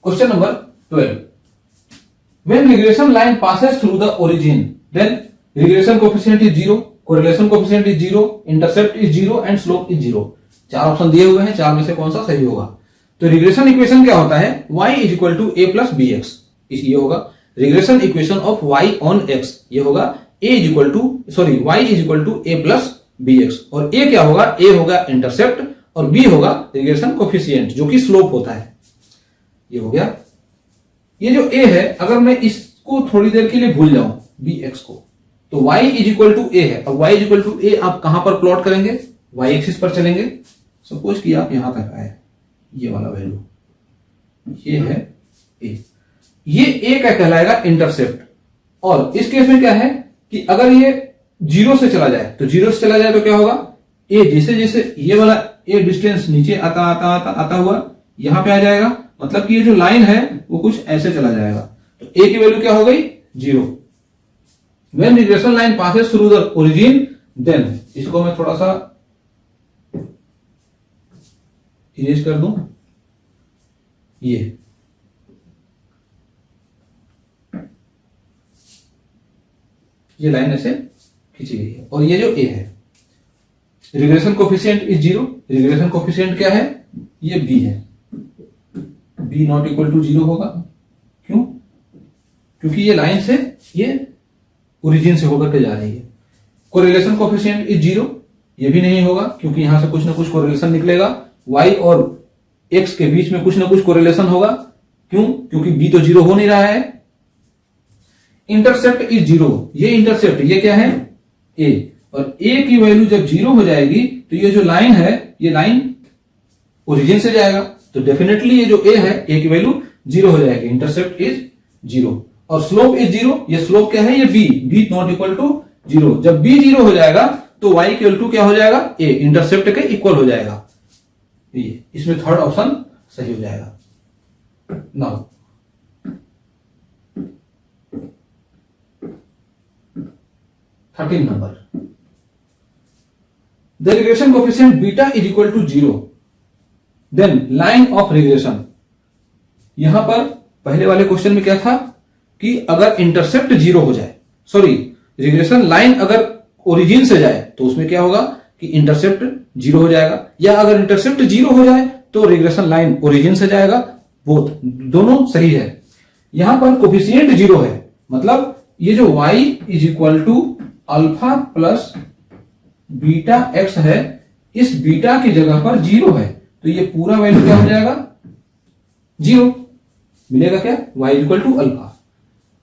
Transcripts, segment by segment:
Question number 12. When regression line passes through the origin, then regression coefficient is 0, correlation coefficient is 0, intercept is 0 and slope is 0. चार option दिए हुए हैं, चार में से कौन सा सही होगा? तो रिग्रेशन इक्वेशन क्या होता है? y is equal to a plus B X, ये होगा regression equation of y on x. ये होगा y is equal to a plus B X. और a क्या होगा? a होगा इंटरसेप्ट और b होगा रिग्रेशन कोफिशिएंट जो कि स्लोप होता है. ये हो गया. ये जो a है, अगर मैं इसको थोड़ी देर के लिए भूल जाऊं bx को, तो y is equal to a है. अब y is equal to a आप कहां पर प्लॉट करेंगे? y एक्सिस पर चलेंगे. सपोज कि आप यहां तक आए, ये वाला वैल्यू ये है a. ये a क्या कहलाएगा? इंटरसेप्ट. और इस केस में क्या है कि अगर ये जीरो से चला जाए, तो जीरो से चला जाए तो क्या होगा? a जैसे जैसे ये वाला a डिस्टेंस नीचे आता आता आता आता हुआ यहां पे आ जाएगा. मतलब कि ये जो लाइन है वो कुछ ऐसे चला जाएगा. तो a की वैल्यू क्या हो गई? 0. When regression line passes through the origin, then इसको मैं थोड़ा सा इरेज कर दूं. ये लाइन ऐसे खींची गई है और ये जो a है, regression coefficient is 0. Regression coefficient क्या है? ये b है. b नॉट इक्वल टू 0 होगा. क्यों? क्योंकि ये लाइन से ये ओरिजिन से होकर के जा रही है. Correlation coefficient is 0. ये भी नहीं होगा क्योंकि यहां से कुछ ना कुछ कोरिलेशन निकलेगा. y और x के बीच में कुछ ना कुछ कोरिलेशन होगा. क्यों? क्योंकि b तो 0 हो नहीं रहा है. Intercept is 0. ये इंटरसेप्ट ये क्या है? a. और a की वैल्यू जब 0 हो जाएगी तो ये जो लाइन है, ये लाइन ओरिजिन से जाएगा. तो डेफिनेटली ये जो a है, a की वैल्यू 0 हो जाएगी. इंटरसेप्ट इज 0 और स्लोप इज 0. ये स्लोप क्या है? ये b नॉट इक्वल टू 0. जब b 0 हो जाएगा तो y इक्वल टू क्या हो जाएगा? a. इंटरसेप्ट के इक्वल हो जाएगा. ये इसमें थर्ड ऑप्शन सही हो जाएगा. Now 13 number. The regression coefficient beta is equal to 0. Then line of regression. यहां पर पहले वाले क्वेश्चन में क्या था कि अगर इंटरसेप्ट 0 हो जाए, रिग्रेशन लाइन अगर ओरिजिन से जाए तो उसमें क्या होगा कि इंटरसेप्ट 0 हो जाएगा. या अगर इंटरसेप्ट 0 हो जाए तो रिग्रेशन लाइन ओरिजिन से जाएगा. बोथ दोनों सही है. यहां पर कोफिशिएंट 0 है, मतलब ये जो y is equal to alpha plus beta X है, इस बीटा की जगह पर 0 है. तो ये पूरा वैल्यू क्या हो जाएगा? 0 मिलेगा. क्या? y equal to alpha.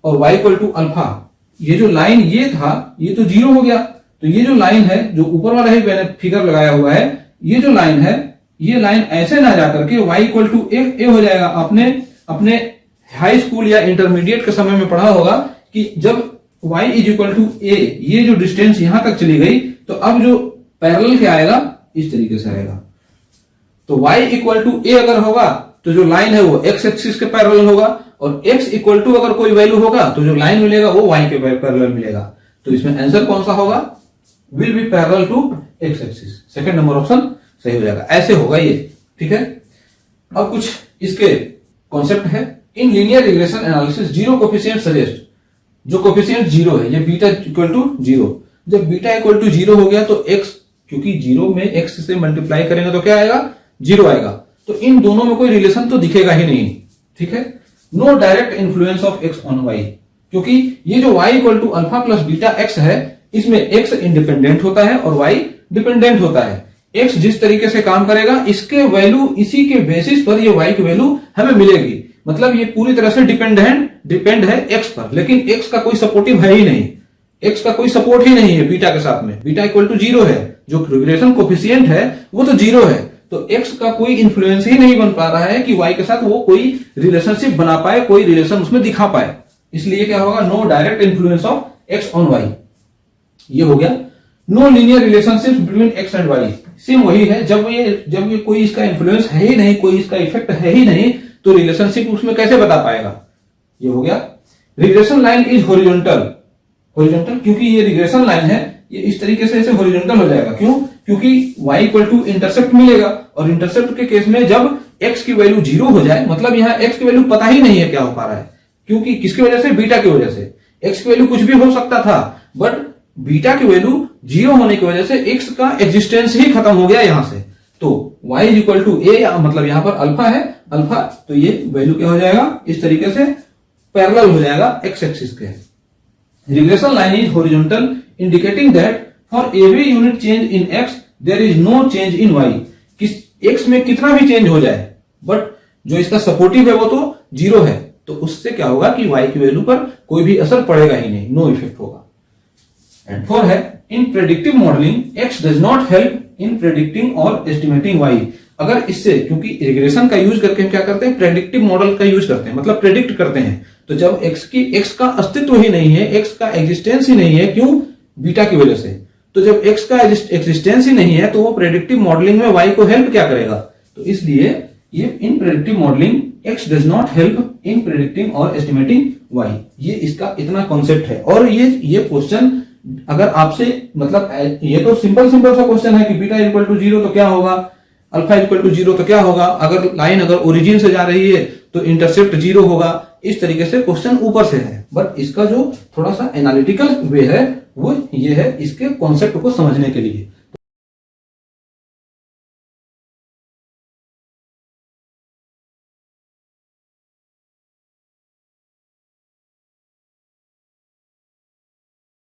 और y इक्वल टू अल्फा, ये जो लाइन ये था ये तो 0 हो गया. तो ये जो लाइन है, जो ऊपर वाला ही मैंने फिगर लगाया हुआ है, ये जो लाइन है, ये लाइन ऐसे ना जाकर के y इक्वल टू ए हो जाएगा. आपने अपने हाई स्कूल या इंटरमीडिएट के समय में पढ़ा होगा कि जब y इज इक्वल टू ए, ये जो डिस्टेंस यहां तक चली गई, तो अब जो पैरेलल क्या आएगा? इस तरीके से आएगा. तो y इक्वल टू ए अगर होगा तो जो लाइन है वो x एक्सिस के पैरेलल होगा. और x इक्वल टू अगर कोई वैल्यू होगा तो जो लाइन मिलेगा वो y के पैरेलल मिलेगा. तो इसमें आंसर कौन सा होगा? Will be parallel to x axis. Second number option सही हो जाएगा. ऐसे होगा ये. ठीक है. अब कुछ इसके कॉन्सेप्ट है. In linear regression analysis 0 coefficient suggest. जो कोफिशिएंट 0 है, ये बीटा इक्वल टू 0. जब बीटा इक्वल टू 0 हो गया तो x, क्योंकि 0 में x से मल्टीप्लाई करेंगे तो क्या आएगा? 0 आएगा. तो इन दोनों में कोई रिलेशन तो दिखेगा ही नहीं. ठीक है. No direct influence of x on y, क्योंकि ये जो y equal to alpha plus beta x है, इसमें x इंडिपेंडेंट होता है और y डिपेंडेंट होता है. x जिस तरीके से काम करेगा, इसके वैल्यू, इसी के बेसिस पर ये y की वैल्यू हमें मिलेगी. मतलब ये पूरी तरह से डिपेंड है x पर. लेकिन x का कोई सपोर्टिव है ही नहीं. x का कोई सपोर्ट ही नहीं है बीटा के साथ में. बीटा इक्वल टू 0 है. जो रिग्रेशन कोफिशिएंट है वो तो 0 है. तो x का कोई इन्फ्लुएंस ही नहीं बन पा रहा है कि y के साथ वो कोई रिलेशनशिप बना पाए, कोई रिलेशन उसमें दिखा पाए. इसलिए क्या होगा? No direct influence of x on y. ये हो गया. No linear relationship between x and y. Same वही है. जब ये कोई इसका इन्फ्लुएंस है ही नहीं, कोई इसका इफेक्ट है ही नहीं, तो रिलेशनशिप उसमें कैसे बता पाएगा? ये हो गया. Regression line is horizontal. क्योंकि ये रिग्रेशन लाइन है, ये इस तरीके से ऐसे हॉरिजॉन्टल हो जाएगा. क्यों? क्योंकि y इक्वल टू इंटरसेप्ट मिलेगा. और इंटरसेप्ट के केस में जब x की वैल्यू 0 हो जाए, मतलब यहाँ x की वैल्यू पता ही नहीं है क्या हो पा रहा है, क्योंकि किसकी वजह से, बीटा की वजह से। x की वैल्यू कुछ भी हो सकता था, बट बीटा की वैल्यू 0 होने की वजह से x का एग्जिस्टेंस ही खत्म हो गया यहां से। तो y इज इक्वल टू ए, मतलब यहां पर अल्फा है, अल्फा, तो ये वैल्यू क्या हो जाएगा, इस तरीके से पैरेलल हो जाएगा x एक्सिस के। Regression line is horizontal indicating that for every unit change in x there is no change in y। किस x में कितना भी चेंज हो जाए, बट जो इसका सपोर्टिव है वो तो 0 है, तो उससे क्या होगा कि y की वैल्यू पर कोई भी असर पड़ेगा ही नहीं, नो इफेक्ट होगा। एंड 4 है, in predictive modelling x does not help in predicting और एस्टिमेटिंग y। अगर इससे, क्योंकि रिग्रेशन का यूज करके हम क्या करते हैं, प्रेडिक्टिव मॉडल का यूज करते हैं, मतलब प्रेडिक्ट करते हैं। तो जब x का अस्तित्व ही नहीं है, x का एग्जिस्टेंस ही नहीं है, क्यों, बीटा की वजह से। तो जब x का एग्जिस्टेंस ही नहीं है तो वो प्रेडिक्टिव मॉडलिंग में y को हेल्प क्या करेगा। तो इसलिए ये in predictive modelling x does not help in predicting और एस्टिमेटिंग y, ये इसका इतना कॉन्सेप्ट है। और ये क्वेश्चन अगर आपसे, मतलब ये तो सिंपल सा क्वेश्चन है कि बीटा इक्वल टू 0 तो क्या होगा, अल्फा इक्वल टू 0 तो क्या होगा, अगर लाइन अगर ओरिजिन से जा रही है तो इंटरसेप्ट 0 होगा, इस तरीके से क्वेश्चन ऊपर से है। बट इसका जो थोड़ा सा एनालिटिकल वे है वो ये है, इसके कॉन्सेप्ट को समझने के लिए।